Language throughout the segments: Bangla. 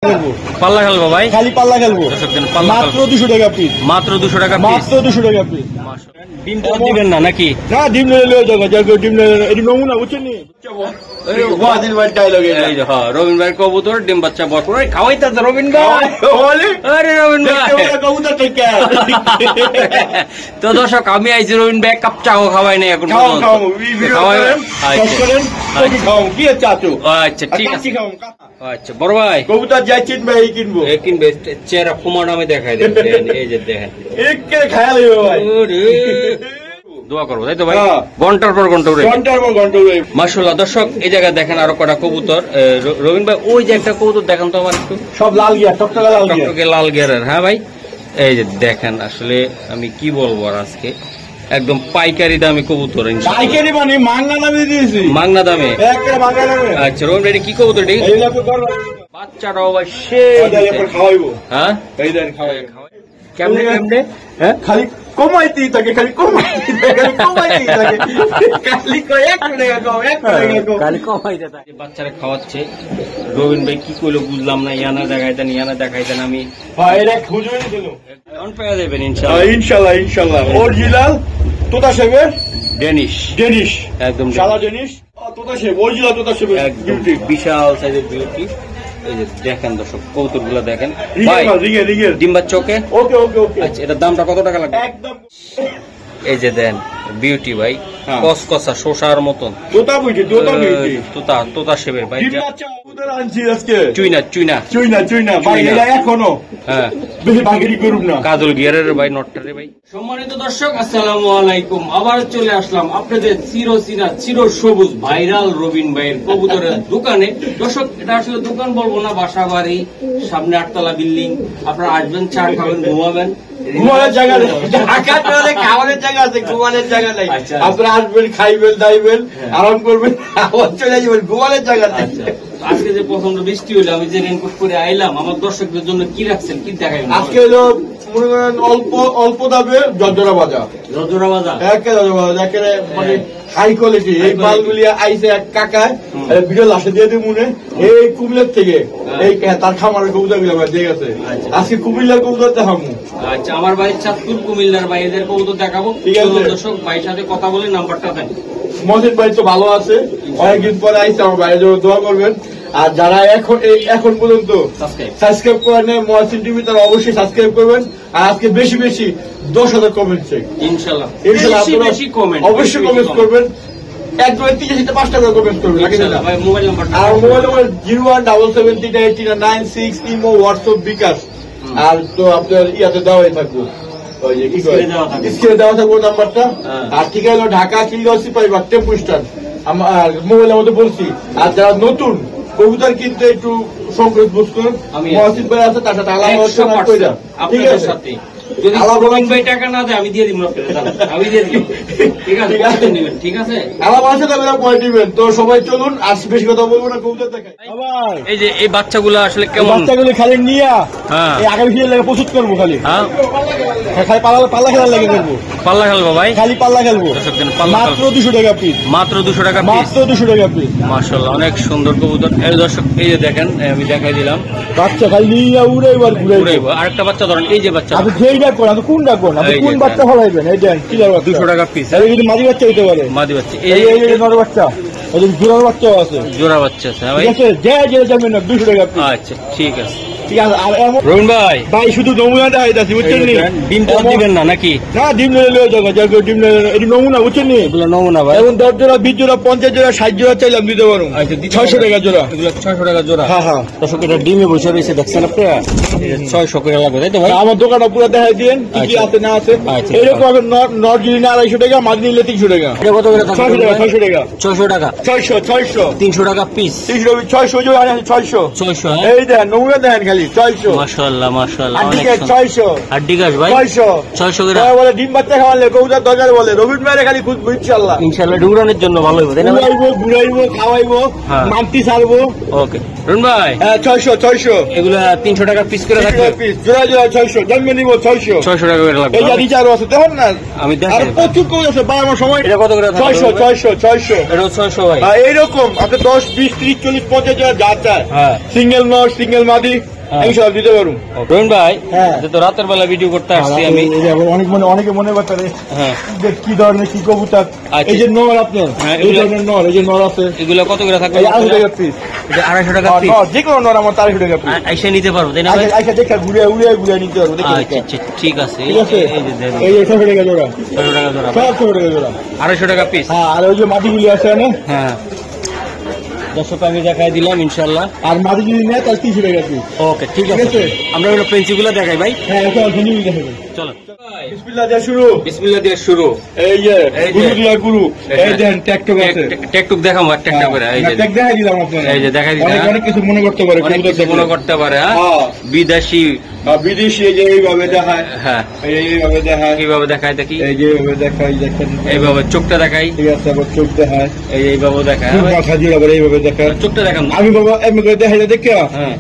পাল্লা খেলবো ভাই, খালি পাল্লা খেলবো মাত্র 200 টাকা পিস, মাত্র 200 টাকা পিস, মাত্র 200 টাকা পিস। ডিম তো দিবেন না নাকি? না, ডিম নিলে ডিম এটি নমুনা বুঝছেন নি? রবিন ভাই কবুতর ডিম বাচ্চা ভরপুর খাওয়াইতে রবিন ভাই। আরে রবিন ভাই তো দর্শক আমি আইছি রবিন ভাই কাপ চাও খাওয়াই নাই এখন। আচ্ছা ঠিক আছে। আচ্ছা বড় ভাই কবুতর যাই চিনবে এই কিনবো, কিনবে চেহারা কুমার নামে দেখাই দেন। এই যে দেখেন খায়া ভাই, দোয়া করবো তাই তো ভাই, ঘন্টার পর ঘন্টা উড়ে মাশাআল্লাহ। দর্শক এই জায়গায় দেখেন আরো কটা কবুতর। রবিন ভাই ওই যে একটা কবুতর দেখেন তো আমার একটু, সব লাল গিয়ার, টকটকে লাল গিয়ারের। হ্যাঁ ভাই এই যে দেখেন, আসলে আমি কি বলবো আর আজকে একদম পাইকারি দামে কবুতর, পাইকারি মানে মাংনা দামে দিয়েছি, মাংনা দামে। আচ্ছা রবিন ভাই কি কবুতর বাচ্চাটাও ভাই সে খাওয়াইবো। হ্যাঁ কেমনে কেমনে খালি কমাইতেই থাকে, খালি কমাইতেই থাকে, খালি কমাইতে থাকে। বাচ্চারা খাওয়াচ্ছে রবিন ভাই কি করলো বুঝলাম না, ইয়ানা দেখাইতেন ইয়ানা দেখাইতেন। আমি পেয়ে যাবেন ইনশাল্লাহ ইনশাল্লাহ। অরিজিনাল তোতা সেবের ডেনিশ, ডেনিশ একদম সাদা ডেনিশ তোতা সেব, অরিজিনাল তোতা সেবের একদম বিশাল সাইজের বিউটি। এই যে দেখেন দর্শক কবুতর গুলা দেখেন ভাই, ডিম বাচ্চা ওকে ওকে ওকে ওকে। আচ্ছা এটার দামটা কত টাকা লাগবে? একদম এই যে দেন বিউটি ভাই, কসকসা শোষার মতন তোতা বুঝি, তোতা বুঝি, তোতা তোতা সেবের ভাই। ডিম বাচ্চা কবুতর আনছি আজকে, চুইনা চুইনা চুইনা চুইনা ভাই, এটা এখনো হ্যাঁ বেশি বাগেরি করুন না। কাজল গিয়ারের ভাই নটটারে ভাই। সম্মানিত দর্শক আসসালামু আলাইকুম, আবার চলে আসলাম আপনাদের চিরচেনা চির সবুজ ভাইরাল রবিন ভাইয়ের কবুতরের দোকানে। দর্শক এটা আসলে দোকান বলবো না, বাসা বাড়ি, সামনে 8 তলা বিল্ডিং। আপনারা আসবেন, চা খাবেন, ঘুমাবেন, ঘুমানোর জায়গা নেই, ঢাকা শহরে খাওয়ানোর জায়গা আছে, ঘুমানোর জায়গা নেই। আপনারা আসবেন, খাইবেন, দাইবেন, আরাম করবেন, আবার চলে যাবেন, ঘুমানোর জায়গা নেই। আজকে যে প্রচন্ড বৃষ্টি হলো, আমি যে রেনকোট করে আইলাম, আমার দর্শকদের জন্য কি রাখছেন, কি দেখাবেন? আজকে হলো মনে করেন অল্প অল্প দামে জর্জরা বাজা, জর্জরা বাজা একেবারে মানে হাই কোয়ালিটি। এই মালগুলি আইসে এক কাকায় ভিডিও লাশে দিয়ে দিই মনে, এই কুমিল্লার থেকে, এই তার খামারের কবুতর গুলো দিয়ে গেছে। আজকে কুমিল্লার কবুতর দেখাবো। আচ্ছা আমার বাড়ির চাঁদপুর কুমিল্লার ভাই, এদের কবুতর দেখাবো। ঠিক আছে দর্শক ভাইয়ের সাথে কথা বলে নাম্বারটা দেন। মহসিন ভাই তো ভালো আছে, অনেকদিন পরে আইসে, আমার ভাইয়ের জন্য দোয়া করবেন। আর যারা এখন পর্যন্ত সাবস্ক্রাইব করেন মহসিন টিভি, তারা অবশ্যই সাবস্ক্রাইব করবেন। আর আজকে বেশি বেশি 10,000 কমেন্ট চাই ইনশাল্লাহ, অবশ্যই কমেন্ট করবেন। একদম 5টা করে কমেন্ট করবেন। আর মোবাইল নাম্বার 0177383996, ইমো, হোয়াটসঅ্যাপ, বিকাশ। আর তো আপনার ইয়াতে দেওয়াই থাকবো, স্ক্রিনে দেওয়া থাকবো নাম্বারটা। আর ঠিকানা হলো ঢাকা খিলগাঁও সিপাহীবাগ টেম্পু স্ট্যান্ড। আমার মোবাইলের মধ্যে বলছি। আর যারা নতুন কবুতর কিনতে একটু সংকোচ বোধ করুন, মহসিন ভাই আছে, তার সাথে আলাপ আলোচনা করে যান। ঠিক আছে, যদি ভাই টাকা না দেয় আমি দিয়ে দিব, আমি দিয়ে দিব। ঠিক আছে ঠিক আছে, আমার বাসা যাবে পরে দিবেন। তো সবাই চলুন, আর বেশি কথা বলবো না, কবুতর দেখাই। এই যে এই বাচ্চাগুলো আসলে কেমন, বাচ্চাগুলো খালি নিয়ে আগামী খেলে লাগে প্রস্তুত করবো, খালি খালি পাল্লা খেলার লাগে করবো। পাল্লা খেলবো ভাই, খালি পাল্লা খেলবো, মাত্র 200 টাকা পিস, মাত্র 200 টাকা, মাত্র 200 টাকা পিস। মাশাআল্লাহ অনেক সুন্দর কবুতর। এই দর্শক এই যে দেখেন, আমি দেখাই দিলাম বাচ্চা খালি নিয়ে উড়ে এবার ঘুরাইবো। আরেকটা বাচ্চা ধরেন, এই যে বাচ্চা, আপনি যেই ডাক করেন, আপনি কোন ডাক করেন, আপনি কোন বাচ্চা ফলাইবেন? এই দেন কি 200 টাকা পিস। কিন্তু মাদি বাচ্চা হইতে পারে, মাদি বাচ্চা, এই নর বাচ্চা, এই জোড়ার বাচ্চাও আছে, জোড়া বাচ্চা আছে ভাই। ঠিক আছে, যে যাবেন না 200 টাকা পিস। আচ্ছা ঠিক আছে ঠিক আছে। আর রবিন ভাই, ভাই শুধু নমুনা দেখাইতাছি, বুঝছেন নি? ডিম তো দিবেন না নাকি? না, ডিম নিলে ডিম এটি নমুনা, বুঝছেন নি? এগুলো নমুনা ভাই। এখন 10 জোড়া, 20 জোড়া, 50 জোড়া, 60 জোড়া চাইলাম দিতে পারো। 600 টাকা জোড়া, এগুলো 600 টাকা জোড়া। হ্যাঁ হ্যাঁ, দর্শক এটা ডিমে বসে রয়েছে, দেখছেন আপনারা, 600 করে লাগবে তাই তো ভাই? আমার দোকানটা পুরো দেখাই দিন কি কি আছে না আছে। এরকম নট যদি না 250 টাকা, মাছ নিলে 300 টাকা। এটা কত করে? 600 টাকা, 600 টাকা, 600 টাকা, 600 300 টাকা পিস, 600 জোড়া, 600। এই দেখেন নমুনা দেখেন খালি 600। মাশাআল্লাহ মাশাআল্লাহ, অনেক সুন্দর। 600 হাড্ডি গাছ ভাই, 600 করে বলে। ডিম বাচ্চা খাওয়ালে কবুতর দরকার বলে, রবিন ভাইয়ের খালি খুঁজবো ইনশাআল্লাহ। ইনশাআল্লাহ ডুরানোর জন্য ভালো হবে তাই না? ঘুরাইবো, খাওয়াইবো, মানতি ছাড়বো। ওকে। রুন ভাই হ্যাঁ 600 এগুলা 300 টাকা পিস করে থাকবে পিস জোড়া জোড়া 600 জন্মে নিব 600 টাকা করে লাগবে এই যে রিচারও আছে দেখুন না আমি আর দেখাই প্রচুর কম আছে ভাই আমার সময় এটা কত করে থাকবে 600 এটা 600 ভাই এইরকম আপনি 10 20 30 40 50 যা চায় হ্যাঁ সিঙ্গেল নর সিঙ্গেল মাদি আমি সব দিতে পারবো রুন ভাই হ্যাঁ। তো রাতের বেলা ভিডিও করতে আসছি আমি অনেকে মনে করতে হ্যাঁ যে কি ধরনের কি কবুতর আচ্ছা। এই যে নর আপনার হ্যাঁ, এই এগুলো- ধরনের নর এই যে নর আছে এগুলা কত করে থাকবে এই 250 টাকা পিস এটা 250 টাকা পিস যে কোনো নর আমার 400 টাকা পিস আইসা নিতে পারবো তাই না ভাই আচ্ছা দেখা ঘুরে নিতে পারবো দেখে আচ্ছা আচ্ছা ঠিক আছে ঠিক আছে এই যে দেন এই যে 600 টাকা জোড়া 600 টাকা জোড়া সব 600 টাকা জোড়া 250 টাকা পিস হ্যাঁ আর ওই যে মাটিগুলি আছে না হ্যাঁ দর্শক আমি দেখাই দিলাম ইনশাল্লাহ আর মাটি যদি নেয় তাহলে 300 টাকা পিস ওকে ঠিক ঠিক আছে আছে। আমরা ওগুলো পেন্সিলগুলো দেখাই ভাই হ্যাঁ এখন শুনি দেখে চলো বিসমিল্লাহ দিয়ে শুরু বিসমিল্লাহ দিয়ে শুরু এই যে এই যে। গুরু দিয়া গুরু এই হ্যাঁ। দেন ট্যাকটক আছে টেকটুক দেখাবো একটা একটা করে এই যে ট্যাক দেখাই দিলাম আপনাকে এই যে দেখাই দিলাম। অনেক অনেক কিছু মনে করতে পারে অনেক কিছু মনে করতে পারে হ্যাঁ হ্যাঁ। বিদেশি বিদেশি এই যে এইভাবে দেখায় হ্যাঁ এইভাবে দেখায় কিভাবে দেখাই দেখি এই যে এইভাবে দেখায় দেখেন এইভাবে চোখটা দেখাই ঠিক আছে আবার চোখ দেখায় এইভাবে দেখায় খুব মাথা জুড়ে আবার এইভাবে দেখায় চোখটা দেখাম না আমি বাবা এমনি করে দেখাই দেখে হ্যাঁ।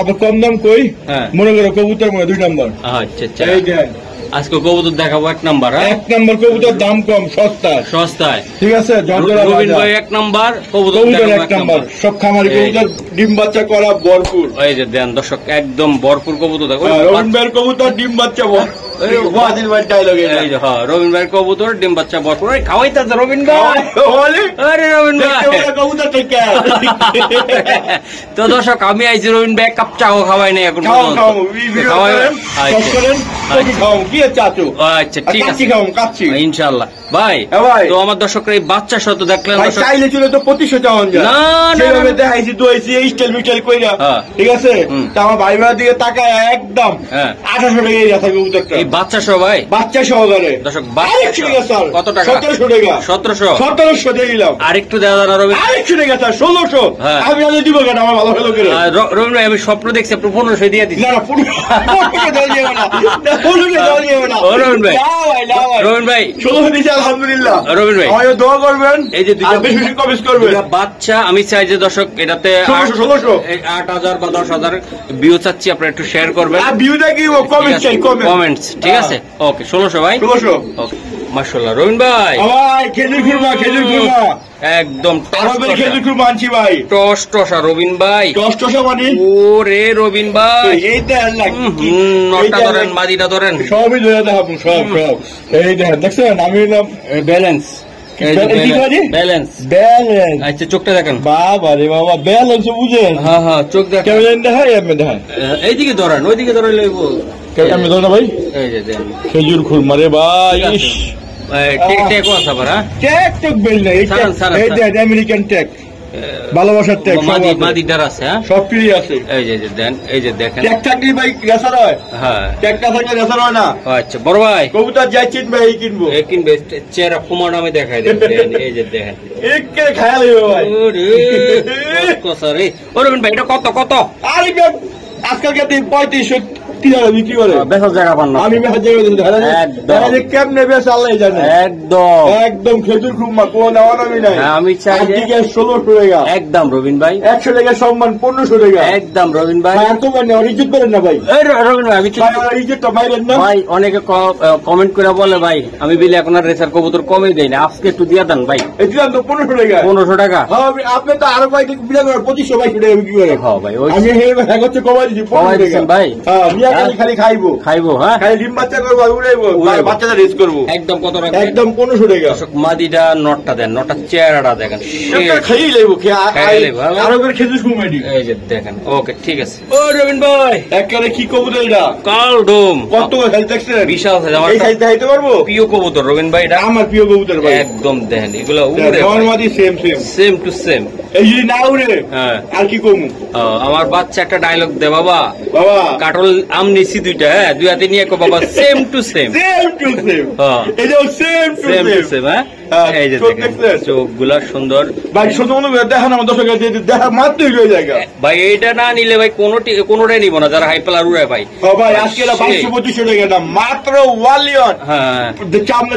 আবার কম দাম কই হ্যাঁ। মনে করো কবুতর মনে 2 নম্বর আচ্ছা আচ্ছা এই দেন আজকে কবুতর দেখাবো 1 নাম্বার হ্যাঁ 1 নম্বর কবুতর দাম কম সস্তা সস্তায় ঠিক আছে জর্জরা রবিন বাজার। ভাই 1 নাম্বার কবুতর কবুতর দেখাবো 1 নম্বর সব খামারি এই। কবুতর ডিম বাচ্চা করা ভরপুর এই যে দেন দর্শক একদম ভরপুর কবুতর দেখো রবিন ভাইয়ের কবুতর ডিম বাচ্চা ওয়াদিল ভাই ডায়লগ এই যে হ্যাঁ রবিন ভাই কবুতর ডিম বাচ্চা ভরপুর এই খাওয়াইতে রবিন ভাই আরে রবিন ভাই কবুতর থেকে তো দর্শক আমি আইছি রবিন ভাই কাপ চাও খাওয়াই নাই এখন খাও পর্যন্ত। খাও ভিডিও খাওয়াই- করেন আচ্ছা। করেন কবি খাও কি চাচু আচ্ছা ঠিক কাচ্চি আছে খাও কাচ্চি ইনশাআল্লাহ ভাই হ্যাঁ ভাই। তো আমার দর্শকরা এই বাচ্চা শত দেখলেন ভাই দর্শক চাইলে চলে তো 2500 চাওয়ান যায় না, না, সেভাবে না। দেখাইছি দইছি এই স্টাইল মিস্টাইল কইরা হ্যাঁ। ঠিক আছে হুম। তা আমার ভাই ভাইয়ের দিকে তাকায় একদম হ্যাঁ। 1800 টাকা এই রাখা কবুতরটা এই বাচ্চা সহ ভাই বাচ্চা সহকারে দর্শক আরেকশো টাকা স্যার কত টাকা 1700 টাকা 1700 1700 দিয়ে দিলাম আরেকটু দেওয়া যাবে না রবিন আরেকশো টাকা স্যার 1600 হ্যাঁ। আমি আজ দিব কেন আমার ভালো ভালো করে রবিন ভাই আমি স্বপ্ন দেখছি আপনি 1500 দিয়ে দিচ্ছি না না পুরো পুরো দেওয়া যাবে না পুরো দেওয়া যাবে না ও রবিন ভাই। না ভাই না ভাই রবিন ভাই 1600 দিয়েছি আলহামদুলিল্লাহ রবিন ভাই। আমাকে দোয়া করবেন এই যে দুইটা- আর বেশি বেশি কমেন্ট করবেন দুইটা বাচ্চা আমি চাই যে দর্শক এটাতে 1600 8,000 বা 10,000 ভিউ চাচ্ছি আপনারা একটু শেয়ার করবেন আর ভিউটা কি কমেন্ট চাই কমেন্ট কমেন্টস ঠিক আছে ওকে 1600 ভাই 1600 ওকে মাশাআল্লাহ রবিন ভাই ভাই খেজুর খুরমা একদম আরবের খেজুর খুরমা আনছি ভাই টস টসা রবিন ভাই টসটসা মানে ওরে রবিন ভাই এই দেন না নটটা ধরেন মাদিটা ধরেন সবই ধরে দেখাবো সব এই দেখেন দেখছেন আমি এলাম ব্যালেন্স কি কাজে? ব্যালেন্স ব্যালেন্স আচ্ছা চোখটা দেখেন বাবা রে বাবা ব্যালেন্স বুঝেন হ্যাঁ হ্যাঁ চোখ দেখেন কেমন দেখাই আমি দেখাই এইদিকে ধরেন ওইদিকে ধরে লইব আমি ধরো না ভাই এই যে দেন খেজুর খুরমা রে ভাই ঠিক আছে। ইস টেক টেক আছে আবার হ্যাঁ ট্যাগ ট্যাগ বেল না এই সারান, সারান, এই সারান। দেখ আমেরিকান ট্যাগ ভালোবাসার ট্যাগ মাদি মাদিটার আছে হ্যাঁ সব ফ্রি আছে এই যে দেন এই যে দেখেন ট্যাগ থাকলে ভাই রেসার হয় হ্যাঁ ট্যাগ না থাকলে রেসার হয় না আচ্ছা বড় ভাই কবুতর যাই চিনবে এই কিনবো কিনবে চেহারা কুমার নামে দেখাই দেন এই যে দেখেন একে খায়া লইবে ভাই ওরে কসা রে ও রবিন ভাই এটা কত কত আরে আজকালকার দিন 3500 300 বিক্রি করে বেসার জায়গা পান না আমি বেহার জায়গায় দিতে একদম। কেমনে বেশ আল্লাহ জানে একদম একদম খেজুর খুরমা কোন নেওয়া নামি নাই হ্যাঁ, আমি চাই যে- আজকে 1600 টাকা একদম রবিন ভাই 100 টাকা সম্মান 1500 টাকা একদম রবিন ভাই ভাই এত মানে ইজ্জত করেন না ভাই এই রবিন ভাই আমি ভাই আমার ইজ্জতটা মাইরেন না ভাই অনেকে কমেন্ট করে বলে ভাই আমি বিলে এখন আর রেসার কবুতর কমে দেই না আজকে একটু দিয়া দেন ভাই এই দিলাম তো 1500 টাকা 1500 টাকা হ্যাঁ আপনি তো আরো কয়েক বিলা করে 2500 টাকা বিক্রি করে হ্যাঁ ভাই ওই আমি হ্যাঁ হচ্ছে কমাই দিছি কমাই 1500 দিছেন টাকা ভাই? হ্যাঁ মিয়া খালি খাইবো খাইবো হ্যাঁ খালি ডিম বাচ্চা করবো আর উড়াইবো উড়াইবো। বাচ্চাটা রেস করবো একদম কত রাখবেন একদম 1500 টাকা দর্শক মাদিটা নটটা দেন নটার চেহারাটা দেখেন একটা খাইয়ে লইবো খাইয়ে লইবো, হ্যাঁ। আরো করে খেজুর কুমাইডি এই যে দেখেন ওকে ঠিক আছে ও রবিন ভাই একবারে কি কবুতর এটা কাল ডোম কত খালি দেখছেন বিশাল সাইজ আমার এই সাইজ দেখাইতে পারবো প্রিয় কবুতর রবিন ভাই এটা আমার প্রিয় কবুতর ভাই একদম দেখেন এগুলো উড়ে নরমাদি same same same to same এই যদি না উড়ে হ্যাঁ আর কি কমু আমার বাচ্চা একটা ডায়লগ দে বাবা বাবা কাটল আম নিছি দুইটা হ্যাঁ দুই হাতে নিয়ে কো বাবা same to same same to same হ্যাঁ। এই যে same to same to same same হ্যাঁ এই যে চোখগুলা সুন্দর ভাই শুধু দেখেন আমার দর্শক দেখা মাত্রই রয়ে যায় ভাই। এইটা না নিলে ভাই কোনোটাই নিব না যারা হাই প্লার উড়ায় ভাই। ভাই আজকে 2200-2500 টাকা দাম মাত্র ওয়ালিয়ন। হ্যাঁ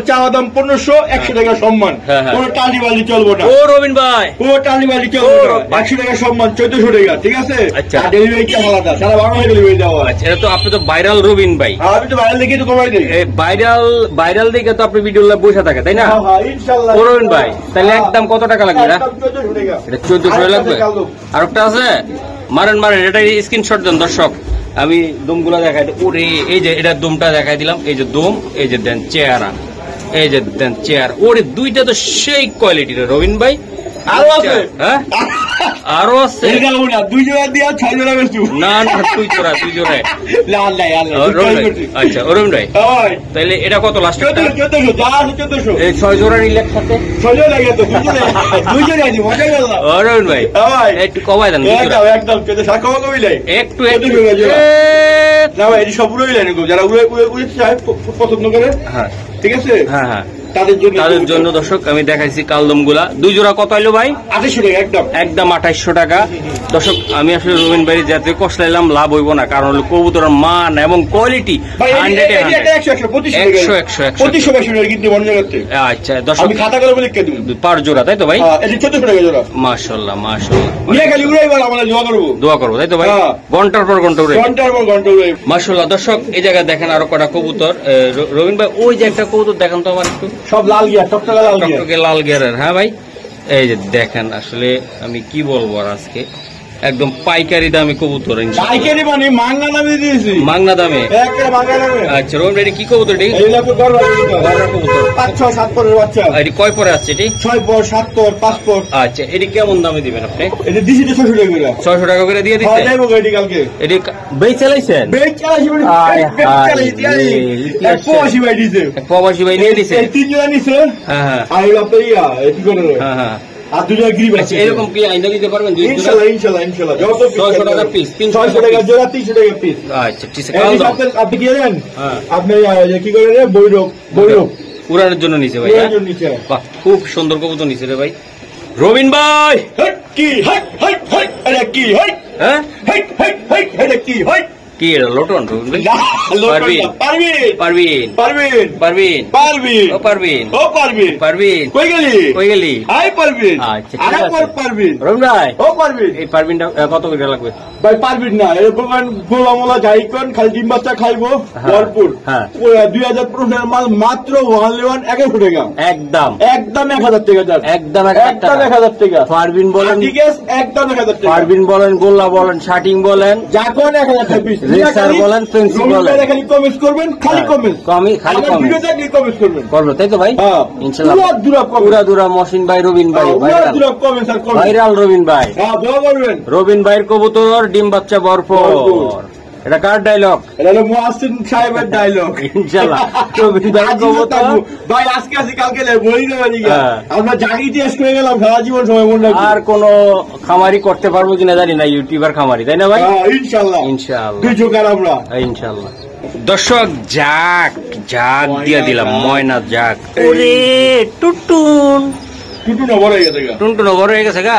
চাওয়া দাম 1500, 100 টাকা সম্মান। কোনো টালিবালি চলবো না। ও রবিন ভাই, কোনো টালিবালি চলবো না। 100 টাকা সম্মান, 1400 টাকা, ঠিক আছে? আচ্ছা ডেলিভারি কি আলাদা, সারা বাংলাদেশে ডেলিভারি দেওয়া। আচ্ছা এটা তো আপনি তো ভাইরাল রবিন ভাই। আমি তো ভাইরাল দেখে তো কমাই দিই। ভাইরাল দেখে তো আপনি ভিডিও বসে থাকে তাই না? ইনশাআল্লাহ। রবিন ভাই তাহলে একদম কত টাকা লাগবে? এটা 1400 টাকা। এটা 1400 লাগবে। আর একটা আছে, মারেন এটা স্ক্রিনশট দেন দর্শক। আমি দমগুলা দেখাই ওরে, এই যে এটা দমটা দেখাই দিলাম। এই যে দম, এই যে দেন চেহারা, এই যে দেন চেয়ার। ওরে দুইটা তো সেই কোয়ালিটির রবিন ভাই। আরো আছে? হ্যাঁ আরো আছে। দুই জোড়া দিয়া 6 জোড়া বেচু। না তুই জোড়া রবিন ভাই। আচ্ছা রবিন ভাই তাহলে এটা কত লাস্ট? 1400 যা আছে 1400। এই 6 জোড়া নিলে একসাথে 6 জোড়া লাগে তো, দুই জোড়া দি মজা গেল। রবিন ভাই একটু কমাই দেন একদম কেটে শাখা কমিলে একটু না ভাই, এই সব উড়ে লাইন যারা উড়ে চায় পছন্দ করে। হ্যাঁ ঠিক আছে। হ্যাঁ হ্যাঁ তাদের জন্য দর্শক আমি দেখাইছি কালদম গুলা। দুই জোড়া কত হইলো ভাই? 2800 টাকা। একদম 2800 টাকা। দর্শক আমি আসলে রবিন ভাই যাতে কষলাইলাম লাভ হইব না, কারণ হলো কবুতরের মান এবং কোয়ালিটি 100 আচ্ছা দর্শক আমি খাতা করে বলে কে দিব পার জোড়া তাই তো ভাই? এটা 1400 টাকা জোড়া। মাশাআল্লাহ মাশাআল্লাহ, নিয়ে খালি উড়াইবার আমরা দোয়া করব তাই তো ভাই? ঘন্টার পর ঘন্টা উড়াই, ঘন্টার পর ঘন্টা উড়াই। মাশাআল্লাহ। দর্শক এই জায়গায় দেখেন আরো কটা কবুতর। রবিন ভাই ওই যে একটা কবুতর দেখেন তো আমার একটু, সব লাল গিয়ার, টকটকে লাল গিয়ারের। হ্যাঁ ভাই এই যে দেখেন, আসলে আমি কি বলবো আর আজকে একদম পাইকারি দামে কবুতর। পাইকারি মানে মাংনা দামে দিয়েছি, মাংনা দামে। মাংনা দামে। আচ্ছা রবিন ভাই কি কবুতর? কবুতর 5-6-7 পরের বাচ্চা। এটি কয় পরে আসছে? এটি 6 পর, 7 পর, 5 পর। আচ্ছা এটি কেমন দামে দিবেন আপনি? এটা দিছি 600 টাকা করে। 600 টাকা করে দিয়ে দিচ্ছেন? যাইবো এটি কালকে। এটি বেচ চালাইছেন? বেচ চালাইছি মানে প্রবাসী ভাই দিছে। প্রবাসী ভাই নিয়ে দিছে? 3 জোড়া নিছে। হ্যাঁ হ্যাঁ। আর আপনার কি করে? হ্যাঁ হ্যাঁ। আর 2 জোড়া গ্রিপ আছে। এরকম কি আইনা দিতে পারবেন? ইনশাআল্লাহ যত 600 টাকা পিস, 300 টাকা জোড়া, 300 টাকা পিস। আচ্ছা ঠিক আছে। আপনি কি জানেন? আপনি কি করে রে? বৈরব উড়ানোর জন্য নিছে ভাই? বাহ খুব সুন্দর কবুতর নিছে রে ভাই রবিন ভাই। কি এটা কি হ্যাঁ এটা কি কি এটা লোটন? পারবিন কই গেলি? আচ্ছা রবিন ভাই এই পারবিনটা কত করে লাগবে ভাই? পারবিন না এরকম গোলামোলা যাই কোন খালি ডিম বাচ্চা খাইবো ভরপুর। 2015 মাল মাত্র 1100 টাকা। একদম 1000 টাকা। একদম 1000 টাকা। পারবিন বলেন, ঠিক আছে, একদম 1000 টাকা। পারবিন বলেন, গোল্লা বলেন, শার্টিং বলেন, যা কোন 1000 টাকা পিস। রেসার বলেন, পেন্সিল বলেন, খালি কমেন্ট করবেন, খালি কমেন্ট খালি কমেন্ট করবেন, করবো তাই তো ভাই? ইনশাআল্লাহ পুরা মহসিন ভাই, রবিন ভাই ভাইরাল রবিন ভাই। রবিন ভাইয়ের কবুতর ডিম বাচ্চা ভরপুর। এটা কার ডায়লগ? এটা হলো মুহসিন সাহেবের ডায়লগ। ইনশাআল্লাহ রবিন ভাইয়ের কবুতর ভাই আজকে কালকে বলি না মানে আমরা জাগি ইতিহাস করে গেলাম সারা জীবন সময় মনে রাখবো। আর কোন খামারি করতে পারবো কিনা জানি না, ইউটিউবার খামারি তাই না ভাই? ইনশাআল্লাহ দুই জোগাড় আমরা ইনশাআল্লাহ। দর্শক জাক দিয়ে দিলাম, ময়না জাক। ওরে টুটুন টুনটুনো বড় হয়ে গেছে গা।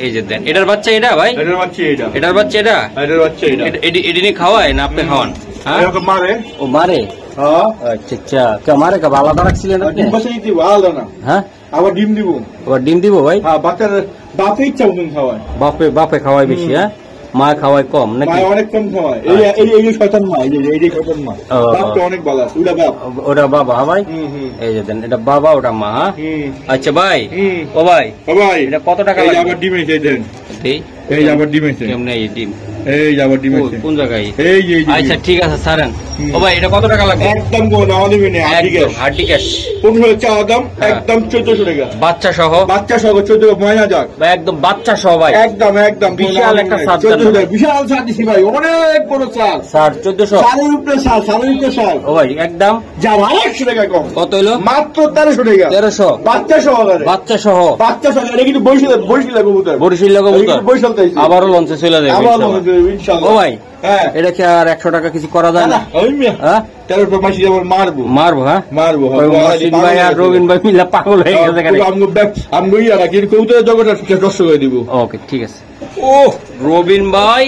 এই যে দেন এটার বাচ্চা এটা ভাই? এটার বাচ্চা এটা এটি নিয়ে খাওয়ায় না আপনি খাওয়ান? ও মারে? আচ্ছা আচ্ছা মারে কা আলাদা রাখছিলেন আপনি? হ্যাঁ আবার ডিম দিব। আবার ডিম দিব ভাই? বাচ্চার বাপে ইচ্ছা মতন খাওয়ায়। বাপে খাওয়ায় বেশি? হ্যাঁ মা খাওয়ায় কম নাকি? অনেক কম খাওয়ায়। এই শয়তান মা, এই শয়তান মা বাপটা অনেক ভালো। ওটা বাবা ভাই? এই যে দেন এটা বাবা, ওটা মা। আচ্ছা ভাই ও ভাই এটা কত টাকা লাগবে? আবার ডিম এসে দেন। এই আবার ডিম এসে কেমনে এই ডিম? এই আবার ডিম এসে কোন জায়গায়? এই আচ্ছা ঠিক আছে ছাড়েন। ও ভাই এটা কত টাকা লাগবে? একদম কোন আমাদের মেনে হার্ডি ক্যাশ 15 চাওয়া দাম, একদম 1400 টাকা। বাচ্চা সহ 14 ময়না যাক ভাই, একদম বাচ্চা সহ ভাই। একদম বিশাল একটা সার, 1400 বিশাল সার দিছি ভাই, অনেক বড় সার। স্যার 1400 সারের উপরে সার। ও ভাই একদম যা 100 টাকা কম। কত হলো? মাত্র 1300 টাকা। 1300 বাচ্চা সহ এটা কিন্তু বরিশাল কবুতর। আবারও লঞ্চে চলে যাবে ইনশাআল্লাহ। ও ভাই এটা কি আর 100 টাকা কিছু করা যায় না? হ্যাঁ তেরো মাসি আবার মারবো মারবো, হ্যাঁ মারবো মহসিন ভাই আর রবিন ভাই মিলে পাগল হয়ে গেছে এখানে। আমি ইয়া রাখি কবুতরের জগৎটা নষ্ট করে দিব। ওকে ঠিক আছে। ও রবিন ভাই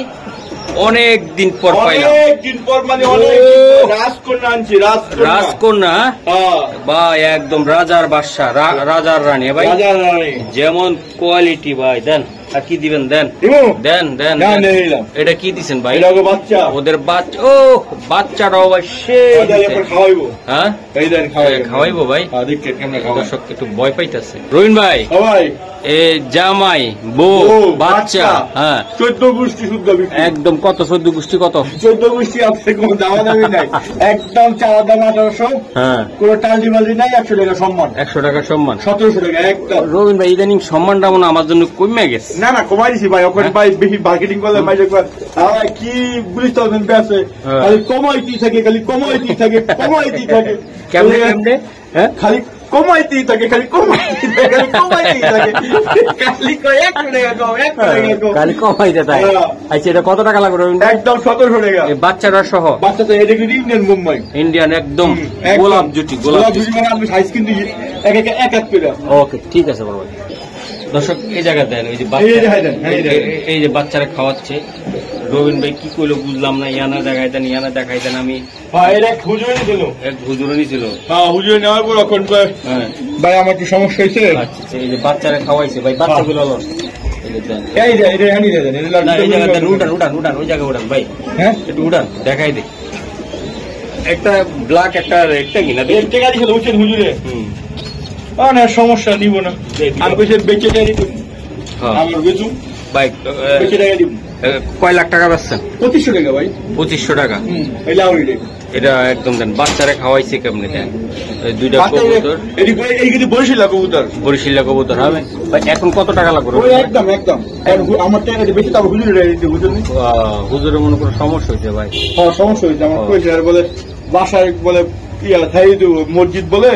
অনেক দিন পর পাইলাম, অনেকদিন পর, মানে অনেক রাজকন্যা আনছি, রাজকন্যা ভাই, একদম রাজার বাদশা, রাজার রানী ভাই, রাজার রানী যেমন কোয়ালিটি ভাই। দেন আর কি দিবেন, দেন দেন দেন। এটা কি দিচ্ছেন ভাই? বাচ্চা, ওদের বাচ্চা। ও বাচ্চাটাও ভাই সে খাওয়াইবো, হ্যাঁ খাওয়াইবো ভাই। দর্শক একটু ভয় পাইতেছে। রবিন ভাই এ জামাই বউ বাচ্চা, হ্যাঁ 14 গোষ্ঠী শুদ্ধ একদম। কত 14 গোষ্ঠী? কত 14 গোষ্ঠী আছে, কোন দাওয়া দামি নাই, একদম চাওয়া দাওয়া 1800, হ্যাঁ কোন টালজি বালজি নাই, 100 টাকা সম্মান, 100 টাকা সম্মান, 1700 টাকা একদম। রবিন ভাই ইদানিং সম্মানটা মনে আমার জন্য কমে গেছে। না না কমাই দিছি ভাই, ওখানে ভাই বেশি মার্কেটিং করলে ভাই দেখবেন কি বুঝতে পারবেন ব্যবসা খালি কমাইতেই থাকে, খালি কমাইতেই থাকে, কমাইতেই থাকে, কেমনে কেমনে, হ্যাঁ খালি কমাইতেই থাকে, খালি কমাইতেই থাকে, খালি কমাইতেই থাকে, খালি কয় 100 টাকা কম, 100 টাকা কম, খালি কমাইতে থাকে। আচ্ছা এটা কত টাকা লাগবে রবিন? একদম 1700 টাকা। এই বাচ্চাটা সহ? বাচ্চাটা এটা কিন্তু ইন্ডিয়ান মুম্বাই, ইন্ডিয়ান একদম গোলাপ জুটি, গোলাপ জুটি মানে আমি সাইজ কিন্তু এক এক করে। ওকে ঠিক আছে বড় ভাই। দর্শক এই জায়গা দেন, ওই যে এই যে বাচ্চারা খাওয়াচ্ছে। রবিন ভাই কি করলো বুঝলাম না, ইয়ানা দেখাই দেন, ইয়ানা দেখাই দেন। আমি এক হুজুরে ছিল, এক হুজুরনি ছিল, হ্যাঁ হুজুরে নেওয়ার পর এখন ভাই আমার কি সমস্যা হয়েছে। আচ্ছা এই যে বাচ্চারা খাওয়াইছে ভাই, বাচ্চাগুলো হলো ওই জায়গায় উঠান ভাই, হ্যাঁ একটু উঠান দেখাই দে। একটা ব্ল্যাক একটা রেডটা কিনা টাকা দিয়েছিল বুঝছেন হুজুরে, না সমস্যা নিব না, আমি বেঁচে বেঁচে টাকা দিব, আমার বেচুন ভাই, বেঁচে টাকা দিব। কয় লাখ টাকা বেচছেন? 2500 টাকা ভাই, 2500 টাকা। এটা একদম দেন। বাচ্চারা খাওয়াইছে কেমনে দেন? দুইটা কবুতর, এই কিন্তু বরিশালা কবুতর, বরিশালা কবুতর হবে ভাই। এখন কত টাকা লাগবে? একদম একদম আমার টাকা বেশি, তারপর হুজুরের মনে কোনো সমস্যা হয়েছে ভাই? হ্যাঁ সমস্যা হয়েছে আমার, কইছে আর বলে বাসায় বলে মসজিদ বলে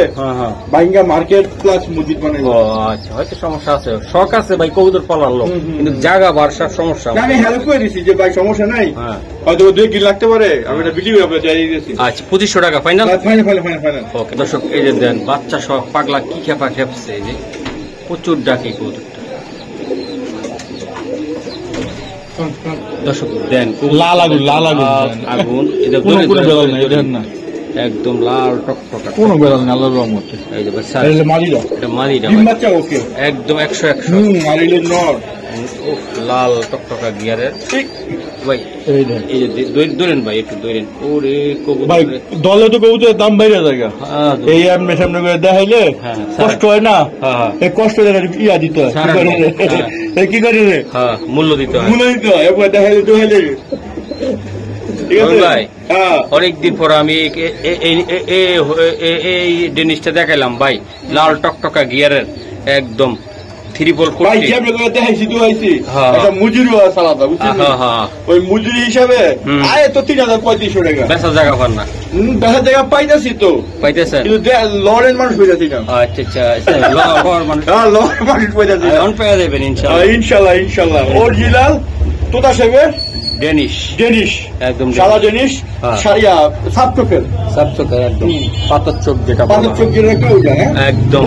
ভাইঙ্গা মার্কেট প্লাস মসজিদ বানাই। আচ্ছা হয়তো সমস্যা আছে, শখ আছে ভাই কবুতর পালার লোক, কিন্তু জায়গা বারসার সমস্যা। আমি হেল্প করে দিচ্ছি যে ভাই সমস্যা নাই, হয়তো 2 কিলো লাগতে পারে, আমি এটা বিক্রি করে চাই দিয়েছি। আচ্ছা 2500 টাকা ফাইনাল? ফাইনাল। ওকে দর্শক এই যে দেন, বাচ্চা সব পাগলা কি খেপা খেপছে, এই যে প্রচুর ডাকে কবুতরটা। দর্শক দেন লাল আগুন, লাল আগুন, এটা না একদম লাল টকটকা, কোনো বেড়াল না আল্লাহর রহমতে। এই যে মালিরা, এটা মালিরা বাচ্চা ওকে একদম 100 মালিলের নর, লাল টকটকা গিয়ারের ভাই। এই যে ধরেন ভাই, একটু ধরেন। ওরে ভাই দলে তো কবুতরের দাম বাইরে জায়গা, এই সামনে সামনে করে দেখাইলে কষ্ট হয় না, এই কষ্ট ইয়া দিতে হয়, কি করে রে মূল্য দিতে হয়, একবার দেখাইলে তো হইলে। ভাই অনেকদিন পর আমি এই জিনিসটা দেখাইলাম ভাই, লাল টকটকা গিয়ারের একদম মজুরি ওই মজুরি হিসাবে আয় তো 3500 টাকা বেচা জায়গা পান না, বেচা জায়গা পাইতেছি তো, পাইতেছেন লরের মানুষ হয়ে যাচ্ছি না। আচ্ছা মানুষ পেয়ে যাবেন ইনশাল্লাহ ইনশাল্লাহ। অরিজিনাল তোতা সেবের ডেনিশ একদম সাদা ডেনিশ, সারিয়া সাত চোখের একদম পাতার চোখ, যেটা পাতার চোখ যেটা একদম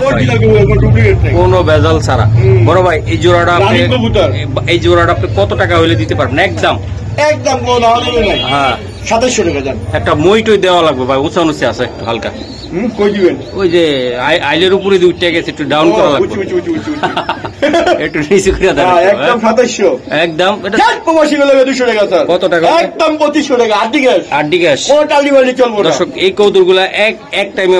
কোনো বেজাল ছাড়া। বড় ভাই এই জোড়াটা আপনি কত টাকা হইলে দিতে পারবেন? একদম হ্যাঁ 2700 টাকা যান। একটা মইটই দেওয়া লাগবে ভাই, উঁচা উঁচি আছে একটু হালকা। কই দিবেন? ওই যে আইলের উপরে দিয়ে উঠে গেছে, একটু ডাউন করা লাগবে, একটু নিচু করে দেন। একদম 2700 একদম। এটা প্রবাসী গেলে 200 টাকা স্যার। কত টাকা? একদম 2500 টাকা। আড্ডি গ্যাস কোনো টালি বালি চলবো না। দর্শক এই কৌতুক গুলা এক টাইমে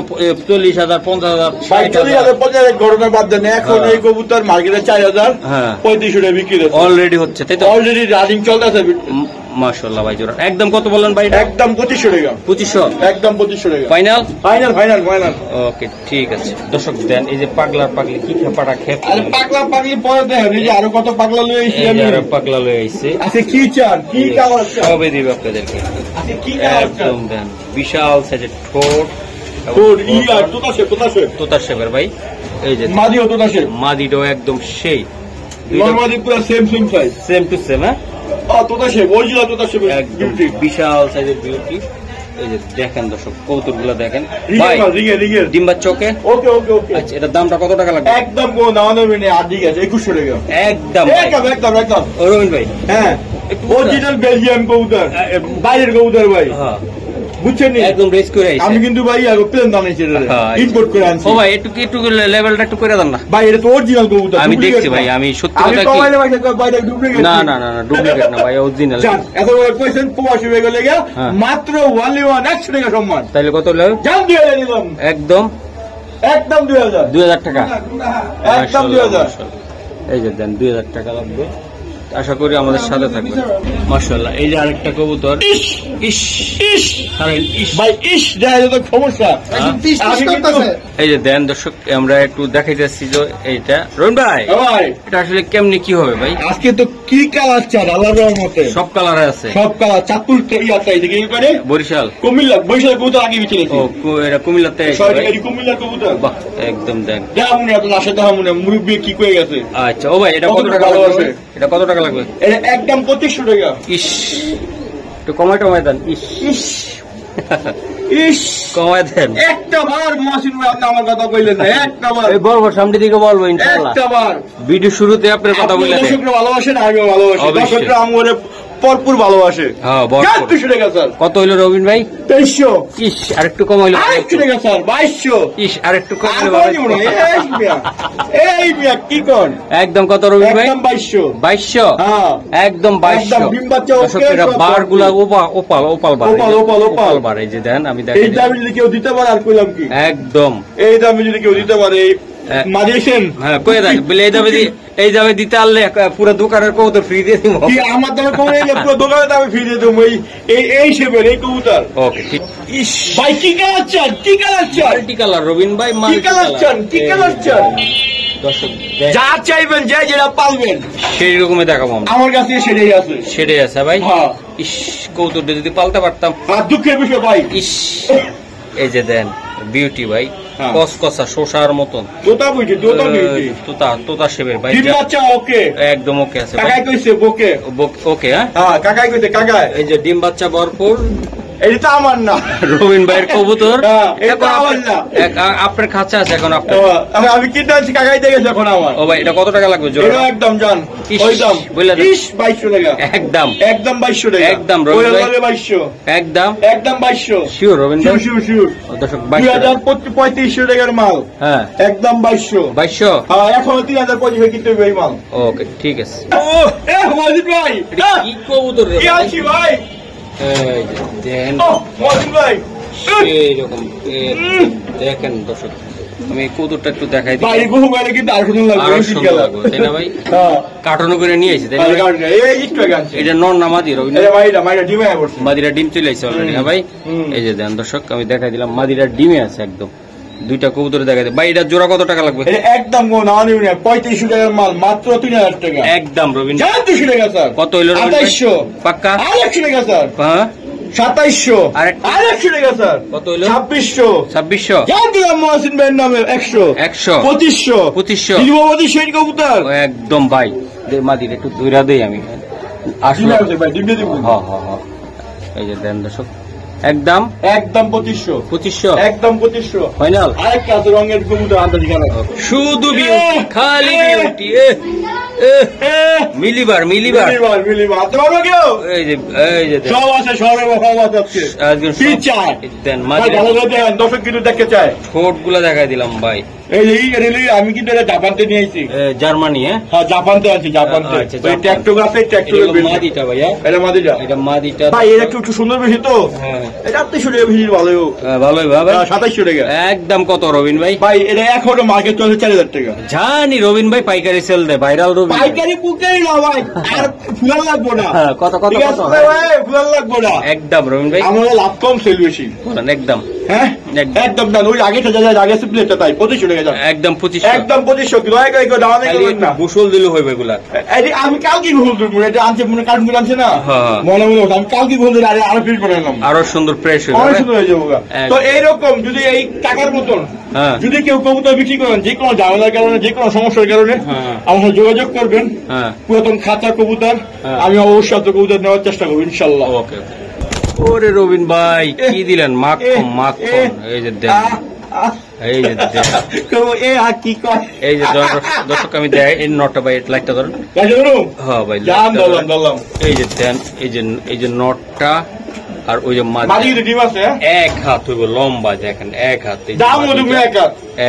40,000 50,000 40,000 50,000 ঘটনা বাদ দেন। এখন এই কবুতর মার্কেটে 4,000 3500 টাকা বিক্রি হচ্ছে, অলরেডি হচ্ছে, তাই তো? অলরেডি রানিং চলতেছে। মাশাআল্লাহ ভাই জোড়া একদম কত বললেন ভাই? একদম 2500 টাকা। 2500 একদম 2500 টাকা ফাইনাল। ওকে ঠিক আছে। দর্শক দেন এই যে পাগলার পাগলি কি খেপাটা খেপ, আরে পাগলা পাগলি পরে দেখেন, এই যে আরো কত পাগলা লয়ে আইছি আমি, আরো পাগলা লয়ে আইছে। আচ্ছা কি চান, কি কালার চান? সবে দিব আপনাদেরকে। আচ্ছা কি কালার চান? একদম দেন বিশাল সাইজের ঠোঁট, তোতা শেপের ভাই। এই যে মাদিও তোতা শেপ, মাদিটাও একদম সেই নরমালি পুরো same size, same to same. হ্যাঁ তোতা শেপ, অরিজিনাল তোতা শেপ, একদম বিশাল সাইজের বিউটি। এই যে দেখেন দর্শক কবুতর গুলা দেখেন ভাই ডিম বাচ্চা ওকে ওকে ওকে ওকে। আচ্ছা এটার দামটা কত টাকা লাগবে? একদম কোনো দাম নেবে না, আর ঠিক আছে 2100 টাকা একদম একদম একদম একদম। ও রবিন ভাই হ্যাঁ অরিজিনাল বেলজিয়াম কবুতর, বাইরের কবুতর ভাই, হ্যাঁ বুঝছেন নি? একদম রেস করে আইছে। আমি কিন্তু ভাই আগে প্লেন দাম নিয়েছি, ইম্পোর্ট করে আনছি। ও ভাই একটু একটু লেভেলটা একটু করে দেন না ভাই এটা তো অরিজিনাল কবুতর, আমি দেখছি ভাই, আমি সত্যি আমি কথা কি কমাইলে ভাই বাইরে ডুপ্লিকেট না না না না ডুপ্লিকেট না ভাই অরিজিনাল। জান এত বড় কইছেন 85 টাকা লেগে হ্যাঁ। মাত্র only 100 টাকা সম্মান। তাইলে কত হলো? জান 2000 নিলাম, একদম একদম 2000 2000 টাকা একদম 2000। এই যে দেন 2000 টাকা লাগবে, আশা করি আমাদের সাথে থাকবে। মাশাআল্লাহ এই যে আরেকটা কবুতর, ইস ইস ইস ভাই ইস দেখা যেত সমস্যা। আমি করতেছে এই যে দেন দর্শক আমরা একটু দেখাইতেছি যে এইটা রবিন ভাই ভাই এটা আসলে কেমনি কি হবে ভাই? আজকে তো কি কালার চান আল্লাহর রহমতে, সব কালারে আছে, সব কালার চাতুল ইয়াটা এদিকে কি করে বরিশাল কুমিল্লা বৈশাখ কবুতর আগে বিচলেছি, ও এটা কুমিল্লাতে এই কুমিল্লার কবুতর বাহ একদম দেন। দেখামুনে এত লাশে দেখামুনে মুরব্বী কি কয়ে গেছে। আচ্ছা ও ভাই এটা কত কত টাকা ভালো লাগবে? আছে? এটা কত টাকা লাগবে? এটা একদম 2500 টাকা। ইস একটু কমাই টমাই দেন, ইস ইস ইস কমাই দেন। একটা বার মহসিন ভাই আপনি আমার কথা কইলেন না, একটা বার এই বলবো সামনে দিকে বলবো ইনশাআল্লাহ। একটা বার ভিডিও শুরুতে আপনার কথা আপনি বলে দেন। দর্শকরা ভালোবাসেন, আমিও ভালোবাসি, অবশ্যই। দর্শকরা আমারে ভরপুর ভালোবাসে। হ্যাঁ বল 200 টাকা স্যার, কত হইলো রবিন ভাই? 2300, ইস আরেকটু কম হইলো। 200 টাকা স্যার, 2200। ইস আরেকটু কম আর হইলো বলিও না, এই মিয়া, এই মিয়া কি কোন একদম কত রবিন ভাই? একদম 2200। 2200 হ্যাঁ একদম 2200। একদম ডিম বাচ্চা ওকে, দর্শকেরা সব বার গুলা ভরপুর। ওপাল ওপাল বার, ওপাল, ওপাল, ওপাল। বার এই যে দেন আমি এই দেখাই দিই। দামে যদি কেউ দিতে পারে আর কইলাম কি, একদম এই দামে যদি কেউ দিতে পারে মাদিয়েছেন হ্যাঁ কয়ে দেন বলে এই দামে দিতে আনলে পুরো দোকানের কবুতর ফ্রি দিয়ে দিব। কি আমার দামে কমে এলে পুরো দোকানে দামে ফিরে দিয়ে দেবো এই শেপের এই কবুতর। ওকে ঠিক। ইস ভাই কি কালার চান, কি কালার চান, মাল্টি কালার রবিন ভাই, কি মাল্টি কালার চান, কি কালার চান, দর্শক যা চাইবেন যা যেটা পালবেন সেই রকমই দেখাবো আমরা। আমার কাছে সেটাই আছে। সেটাই আছে ভাই। হ্যাঁ ইস কৌতুকটা যদি পালতে পারতাম। আর দুঃখের বিষয় ভাই ইস এই যে দেন বিউটি ভাই, হ্যাঁ। কসকসা শোষার মতন তোতা বুঝি, তোতা বুঝি, তোতা শেপের ভাই, ডিম বাচ্চা ওকে, একদম ওকে আছে ভাই। কাকাই কইছে বোকে, ওকে হ্যাঁ হ্যাঁ কাকাই কইছে কাকাই, এই যে ডিম বাচ্চা ভরপুর এটা তো আমার না, রবিন ভাইয়ের কবুতর। হ্যাঁ, এটা এখন আমার না। আপনার খাঁচা আছে এখন আপনার। আমি কিনতে আছি কাকাই দেখেছি এখন আমার। ও ভাই এটা কত টাকা লাগবে এটা জোড়া? একদম জান ইস, ওই দাম বলে দেন। 2200 টাকা, একদম একদম 2200 টাকা, একদম ওই রবিন ভাই। হলো 2200, একদম একদম 2200 শিওর রবিন ভাই? Sure sure. ও দর্শক 3500 টাকার মাল, হ্যাঁ একদম 2200। 2200 হ্যাঁ এখন 3025 কিনতে হবে এই মাল। ওকে ঠিক আছে। ও এ মজিদ ভাই, এটা কি কবুতর রে কি ভাই? আছি ভাই, এই যে দেন ও মজিদ ভাই, এইরকম দেখেন দর্শক আমি কবুতরটা একটু দেখাই দিই। ভাই বহু বাইরে কিন্তু আর সুন্দর লাগবে, আরো এই সুন্দর শীতকালে। লাগবে তাই না ভাই? হ্যাঁ কার্টুন করে নিয়ে এসেছে তাই না আর ভাই? গান এই একটু আগে আনছি। এটা নর না মাদি রবিন? এটা ভাই এটা মাইরা ডিমে পড়ছে। মাদিরা ডিম চলে আসছে অলরেডি। হ্যাঁ ভাই হুম। এই যে দেন দর্শক আমি দেখাই দিলাম মাদিরা ডিমে আছে একদম। দুইটা কবুতর দেখাই দিই ভাই। এটা জোড়া কত টাকা লাগবে? এটা একদম কোন না নিবি না, 3500 টাকার মাল মাত্র 3000 টাকা, একদম রবিন। জান 200 টাকা স্যার, কত হইলো রবিন ভাই? 2800, পাক্কা? 800 টাকা স্যার, হ্যাঁ 2700, আরেকটা? 800 টাকা স্যার, কত হইলো? 2600, 2600 জান দিলাম মহসিন ভাইয়ের নামে 100, 100 2500, 2500 দিব 2500 এই কবুতর। ও একদম ভাই মাদিরা একটু দূরা দেই আমি আসলে। ডিমে আছে ভাই, ডিমে দিব। হ্যাঁ হ্যাঁ হ্যাঁ এই যে দেন দর্শক একদম একদম 2500, 2500 একদম 2500। ফাইনাল। আরেকটা আছে রঙের কবুতর আন্দাজ কেন, শুধু বিউটি খালি বিউটি মিলিবার মিলিবার আনতে পারবো কেউ? এই যে দেন। সব আছে, সব আছে। আজকে কি চায়? দেন ভাই মাদিরা ভালো করে দেখেন, দর্শক কিন্তু দেখতে চায়। ঠোঁট গুলা দেখাই দিলাম ভাই। এই যে আমি কিন্তু এটা জাপানতে নিয়ে আইছি। জার্মানি হ্যাঁ হ্যাঁ জাপানতে আছি, জাপানতে। আচ্ছা, ওই জাপান। ট্যাক্টর আছে, এটা ট্যাক্টরের হলো মাদিটা ভাইয়া। এটা মাদিটা। এটা মাদিটা ভাই এটা একটু সুন্দর বেশি তো, হ্যাঁ এটা 800 টাকা বেশি ভালো। ভালোই ভাই 2700 টাকা। একদম কত রবিন ভাই? ভাই এটা এখনো মার্কেট চলছে 4000 টাকা। জানি রবিন ভাই পাইকারি সেল দেয়, ভাইরাল রবিন। পাইকারি পুকারি না ভাই, আর ফুলার লাগবো না। হ্যাঁ, কত কত ঠিক কত আছে ভাই, ফুলার লাগবো না। একদম রবিন ভাই আমাদের লাভ কম, সেল বেশি। বলেন একদম হ্যাঁ একদম না, ওই আগেটা যা আগে প্লেটটা তাই 2500 টাকা যান। একদম 2500 একদম 2500 কিলো দাওয়াতে খালি করবেন একটু না। গোসল দিলে হইবে এগুলা। আমি কালকে ভুল করবো, এটা আনছে মনে কার্টুন করে আনছে না, হ্যাঁ। মনে মনে হতো আমি কালকে ভুল করে আরো ফিল করে এলাম, আরো সুন্দর ফ্রেশ অনেক হইবে। সুন্দর হয়ে যাবো গা। তো এইরকম যদি এই টাকার মতন হ্যাঁ। যদি কেউ কবুতর বিক্রি করেন, যে কোনো ঝামেলার কারণে, যে কোনো সমস্যার কারণে হ্যাঁ। আমার সাথে যোগাযোগ করবেন। হ্যাঁ পুরাতন খাঁচা কবুতর হ্যাঁ। আমি অবশ্যই আপনার কবুতর নেওয়ার চেষ্টা করবো ইনশাল্লাহ। ওকে ওকে ওরে রবিন ভাই কি দিলেন মাখন মাখন এই যে দেন এই যে দেন কি কয় এই যে দর্শক আমি দেয় এই নটটা ভাই লাইটটা ধরেন হ্যাঁ ভাই এই যে দেন এই যে নটটা আর ওই যে এক হাত হইব লম্বা দেখেন এক হাত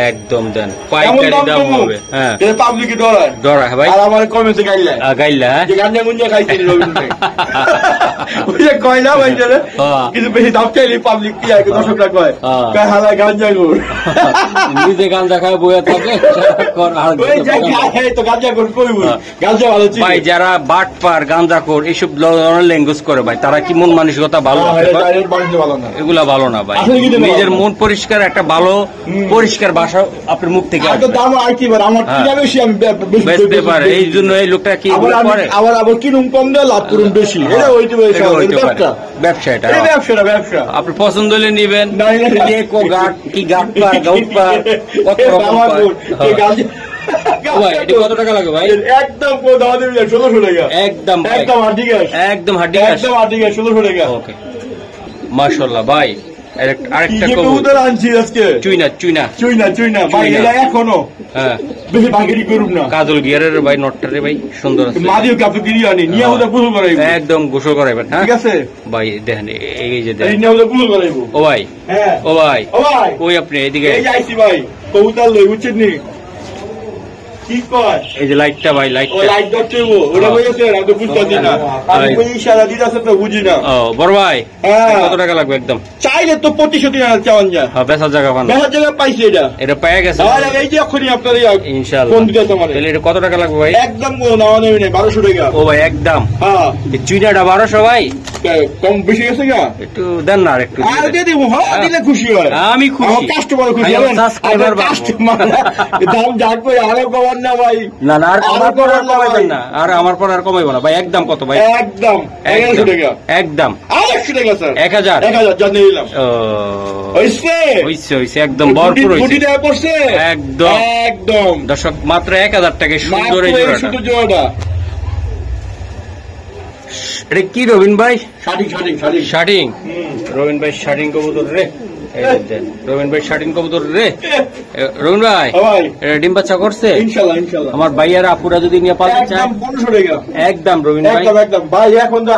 একদম দেন পাইকারি দাম হবে হ্যাঁ ডরা ভাই আমার কমেন্টে গাইলা কয় না ভাই কিছু বেশি দাম চাইলে পাবলিক কি আর দর্শকরা কয় হালা গাঞ্জা গুড় নিজে গাঞ্জা খায় বইয়া থাকে ভাই যারা বাটপার গাঞ্জাখোর এইসব ল্যাঙ্গুয়েজ করে ভাই তারা কি মন মানসিকতা ভালো এগুলা ভালো না ভাই নিজের মন পরিষ্কার একটা ভালো পরিষ্কার ভাষা আপনার মুখ থেকে বেচতে পারে এই জন্য এই লোকটা কি করে আবার কিরম কম দেয় লাভ করুন বেশি ব্যবসা এটা ব্যবসা আপনি পছন্দ হলে নিবেন কত টাকা লাগে ভাই একদম 1600 টাকা একদম একদম হাড্ডি 1600 টাকা ওকে মাশাআল্লাহ ভাই আরেকটা কবুতর আনছি আজকে চুইনা ভাই এটা এখনো হ্যাঁ বেশি বাগেরি করুম না কাজল গিয়ারের ভাই নটটারে ভাই সুন্দর আছে মাদিও কাপু গিরি আনি নিয়া ওটা গোসল করাইবো একদম গোসল করাইবেন হ্যাঁ ঠিক আছে ভাই দেখেন এই যে দেখেন নিয়া ওটা গোসল করাইবো ও ভাই হ্যাঁ ও ভাই কই আপনি এদিকে এই আইছি ভাই কবুতর লই বুঝছেন নি কি কয় এই যে লাইটটা ভাই লাইটটা ও লাইট দটতেবো ওটা কইছে আমি তো বুঝতাছি না আমি কই ইশারা দিতাছে তো বুঝি না ও বড় ভাই কত টাকা লাগবে একদম চাইলে তো 2500 টাকা চাওয়ান যায় হ্যাঁ বেচার জায়গা পান বেচার জায়গা পাইছি এটা পায়া গেছে আরে এই যে এখনি আপনার ইনশাআল্লাহ ফোন দিতে আমারে তাহলে এটা কত টাকা লাগবে ভাই একদম কোন নাও নেই 1200 টাকা ও ভাই একদম হ্যাঁ এই চুইনাটা 1200 ভাই কম বেশি গেছে না একটু দেন না একটু আর দিয়ে দেব হ্যাঁ দিলে খুশি হয় আমি খুশি আমার কাস্টমার খুশি হবে সাবস্ক্রাইবার কাস্টমার দাম যা কই আরো কমান না ভাই না না আর আমার পর আর কমাইবেন না আর আমার পর আর কমাইবো না ভাই একদম কত ভাই একদম 1100 টাকা একদম 1100 টাকা স্যার 1000 জানি নিলাম ও হইছে একদম ভরপুর হইছে কোটি টাকা পড়ছে একদম দর্শক মাত্র 1000 টাকায় সুন্দর এই জোড়াটা এটা কি রবিন ভাই শার্টিং রবিন ভাই শার্টিং কবুতর রে রবিন ভাই শার্টিং কবুতর রে রবিন ভাই ডিম বাচ্চা করছে ইনশাআল্লাহ আমার ভাইয়ারা আপুরা যদি নিয়ে পালতে চায় একদম রবিন ভাই একদম ভাই এখন তো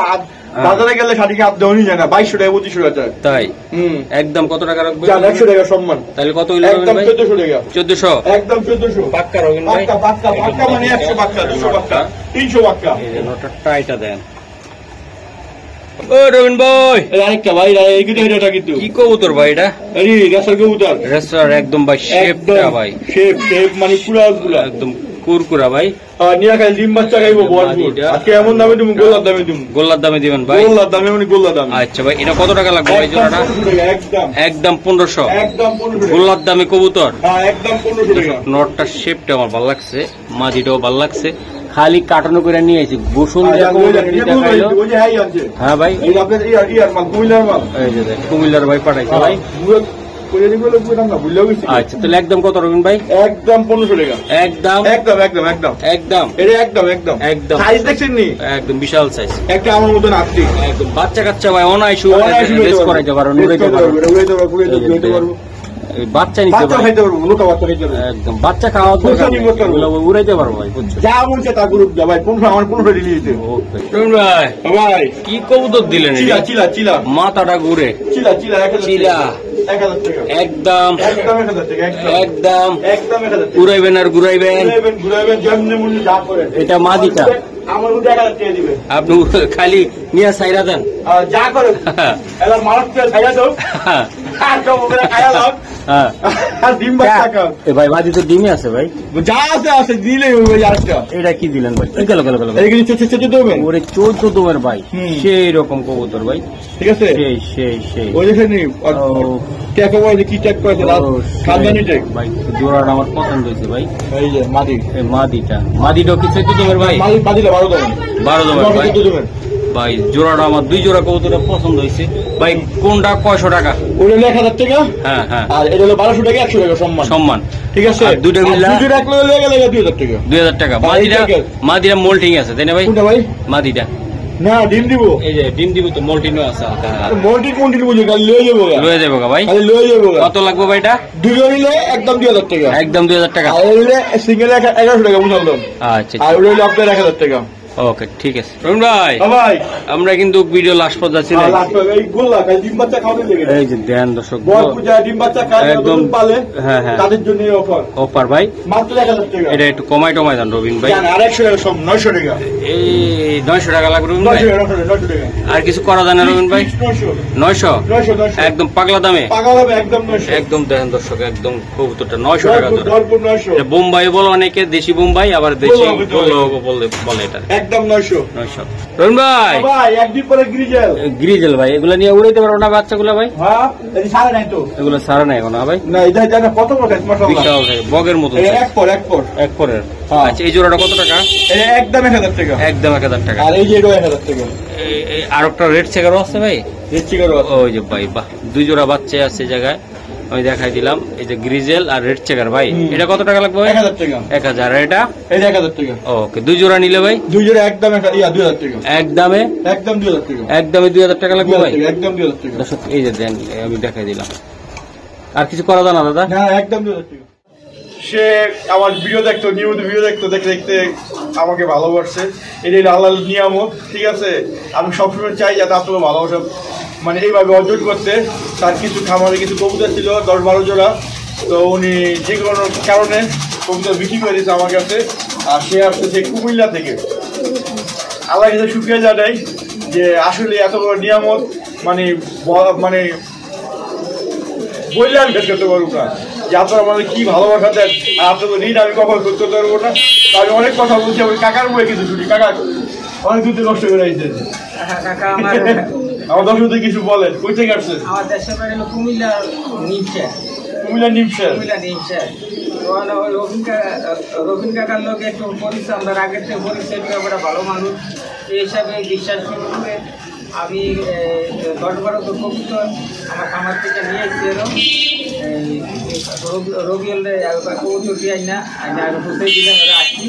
বাজারে গেলে শাড়ি হাত দেওয়া যায় না 2200 টাকা 2500 টাকা তাই একদম কত টাকা রাখবে 100 টাকা সম্মান তাহলে কত হইলো একদম 1400 টাকা 1400 একদম 1400 পাক্কা রবিন ভাই পাক্কা মানে 100 পাক্কা 200 পাক্কা 300 পাক্কা এই যে নোটটা এটা দেন ও রবিন ভাই আরেকটা ভাই এটা কিন্তু কি কবুতর ভাই এটা আরে রেসার কবুতর রেসার একদম ভাই শেপটা ভাই শেপ মানে পুরো একদম কুরকুরা ভাই নিয়া খাই ডিম বাচ্চা খাইবো আজকে এমন দামে তুমি গোল্লার দামে দিবেন ভাই গোল্লার দামে মানে গোল্লার দামে আচ্ছা ভাই এটা কত টাকা লাগবে ভাই জোড়াটা একদম 1500 একদম 1500 গোল্লার দামে কবুতর হ্যাঁ একদম 1500 টাকা নটটা শেপটা আমার ভালো লাগছে মাঝিটাও ভালো লাগছে খালি কাটানো করে নিয়ে আইছি গোসল হ্যাঁ ভাই কুমিল্লার ভাই পাঠাইছে ভাই আচ্ছা তাহলে একদম কত রবিন ভাই একদম 1500 টাকা একদম সাইজ দেখছেন নি একদম বিশাল সাইজ একটা আমার মতন আপনি একদম বাচ্চা কাচ্চা ভাই অনাইশু করাইতে পারো নুরাইতে পারো বাচ্চা নিতে একদম বাচ্চা খাওয়া উড়াইতে পারবো ভাই যা বলছে তা গ্রুপ যা ভাই 15 আমার 15 দিলি দিতে ভাই কি কবুতর দিলেন চিলা মাথাটা ঘুরে চিলা একদম ঘুরাইবেন আর ঘুরাইবেন এটা মাদিটা আমার 1000 টাকা দিবে আপনি খালি নিয়ে সাইরা দেন যা করে এলা মারত সাইরা দাও ভাই বাজি তো ডিমে আছে ভাই যা আছে দিলে এটা কি দিলেন ভাই গেল ওরে 14 দমের ভাই সেই রকম কবুতর ভাই ঠিক আছে সেই ওই দেখেন কি ট্যাগ করেছে ভাই জোড়াটা আমার পছন্দ হয়েছে ভাই এই যে মাদিটা কি 14 দমের ভাই মাদিটা 12 দমের ভাই ভাই জোড়াটা আমার 2 জোড়া কবুতরের পছন্দ হয়েছে ভাই কোনটা 500 টাকা ওটা 1000 টাকা হ্যাঁ আর এটা হলো 1200 টাকা 100 টাকা সম্মান ঠিক আছে দুইটা মিলা 2000 টাকা 2000 টাকা মাদিরা মোল্টিং আছে তাই না ভাই কোনটা ভাই মাদিটা না ডিম দিব এই যে ডিম দিব তো মল্টিনো আছে হালকা মোটি কোনটি বুঝে খালি লয়ে যাবো লয়ে যাবো ভাই খালি লয়ে যাবো কত লাগবে ভাই এটা দুটো নিলে একদম 2000 টাকা একদম 2000 টাকা আর ওইলে সিঙ্গেল 1100 টাকা বুঝলাম আচ্ছা আর ওইলে আপনার 1000 টাকা ওকে ঠিক আছে রবিন ভাই ভাই আমরা কিন্তু ভিডিও লাস্ট পর্যন্ত যাচ্ছি না এই গোল্লা খালি ডিম বাচ্চা খাওয়াতে লেগে এই যে দেন দর্শক বড় পূজা ডিম বাচ্চা খায় একদম পালে হ্যাঁ হ্যাঁ তাদের জন্য অফার অফার ভাই মাত্র 1000 টাকা এটা একটু কমাই টমাই দেন রবিন ভাই জান আর 100 টাকা সব 900 টাকা এই 900 টাকা লাগবে রবিন ভাই 900 টাকা আর কিছু করা যায় না রবিন ভাই 900 900 একদম পাগলা দামে পাগল হবে একদম 900 একদম দেখেন দর্শক একদম কবুতরটা 900 টাকা ধরে ভরপুর 900 এটা বোম্বাই বলে অনেকে দেশি বোম্বাই আবার দেশি বলে এটা একদম 900 রবিন ভাই ভাই একদিন পরে গ্রিজেল গ্রিজেল ভাই এগুলো নিয়ে উড়াইতে পারবো না বাচ্চাগুলো ভাই হ্যাঁ এই সারা নাই তো এগুলো সারা নাই এখন ভাই না এটা জানা কত বড় মাশাআল্লাহ বিশাল ভাই বগের মতো এক পর আচ্ছা এই জোড়াটা কত টাকা এটা একদম 1000 টাকা একদম 1000 টাকা আর এই যে 1000 টাকা আর একটা রেড চেকারও আছে ভাই রেড চিকারো ওই যে ভাই বাহ দুই জোড়া বাচ্চা আছে এই জায়গায় আমি দেখাই দিলাম এই যে গ্রিজেল আর রেড চেকার ভাই এটা কত টাকা লাগবে ভাই 1000 টাকা 1000 আর এটা এটা 1000 টাকা ওকে দুই জোড়া নিলে ভাই দুই জোড়া একদম 2000 টাকা একদমে একদম 2000 টাকা একদমে 2000 টাকা লাগবে ভাই একদম 2000 টাকা দর্শক এই যে দেন আমি দেখাই দিলাম আর কিছু করা যায় না দাদা না একদম 2000 টাকা সে আমার ভিডিও দেখতো নিয়মিত ভিডিও দেখতো দেখতে দেখতে আমাকে ভালোবাসছে এটাই আল্লাহর নিয়ামত ঠিক আছে আমি সবসময় চাই যাতে আপনাকে ভালোবাসা মানে এইভাবে অর্জন করতে তার কিছু খামারে কিছু কবুতর ছিল 10-12 জোড়া তো উনি যে কোনো কারণে কবুতর বিক্রি করে দিয়েছে আমার কাছে আর সে আসছে সেই কুমিল্লা থেকে আল্লাহ কাছে শুক্রিয়া জানাই যে আসলে এত বড় নিয়ামত মানে মানে বললে আমি শেষ করতে পারবো না যে আপনারা আমাদের কি ভালোবাসা দেন আর আপনাদের ঋণ আমি কখন শোধ করতে পারবো না আমি অনেক কথা বলছি আমি কাকার বই কিছু শুনি কাকা অনেক দূর থেকে নষ্ট করে আইছেন কাকা আমার আমার দর্শকদের কিছু বলেন কই থেকে আসছেন আমার দেশের বাড়ি হলো কুমিল্লা নিমচা কুমিল্লা নিমসের কুমিল্লা নিমচা রবীন কাকার লোক একটু পরিচয় আমরা আগের থেকে পরিচয় আমরা ভালো মানুষ এই হিসাবে বিশ্বাস করে আমি 10-12 কবুতর আমার খামার থেকে নিয়ে এসেছি রবিউল কবুতর দিয়ে না বুঝতে দিলাম আসছি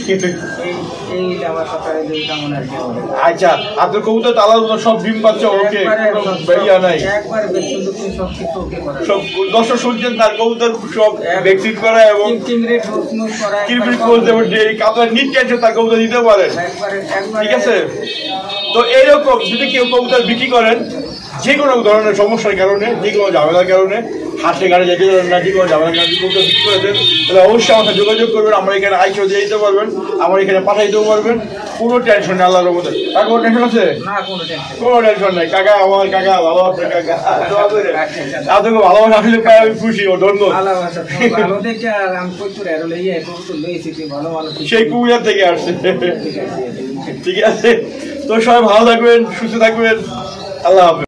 এই আমার সরকারের কেমন আর কি আচ্ছা আপনার কবুতর তো আলাদা সব ডিম পাচ্ছে ওকে বেরিয়া নাই একবারে বেতন সব কিছু ওকে করা সব দর্শক শুনছেন তার কবুতর সব ভ্যাকসিন করা এবং টিমরেট হোসনুস করা কিরবিট বলতে যে আপনার নিট টেনশন তার কবুতর দিতে পারেন একবারে ঠিক আছে তো এইরকম যদি কেউ কবুতর বিক্রি করেন যে কোনো ধরনের সমস্যার কারণে যে কোনো ঝামেলার কারণে হাসে গাড়ি যেতে পারেন না যে কোনো ঝামেলার কারণে কবুতর বিক্রি করে দেন তাহলে অবশ্যই আমার সাথে যোগাযোগ করবেন আমার এখানে আইসিও দিয়ে দিতে পারবেন আমার এখানে পাঠাইতেও পারবেন কোনো টেনশন নেই আল্লাহর মধ্যে কাকা কোনো টেনশন আছে না কোনো টেনশন কোনো টেনশন নেই কাকা আমার কাকা ভালো আছে কাকা আপনাকে ভালোবাসা আসলে পাই আমি খুশি ও ধন্যবাদ ভালোবাসা ভালো দেখে আর আমি প্রচুর এর লইয়ে কবুতর লইছি ভালো ভালো সেই কুমিল্লা থেকে আসছে ঠিক আছে তো সবাই ভালো থাকবেন সুস্থ থাকবেন আল্লাহ হাফেজ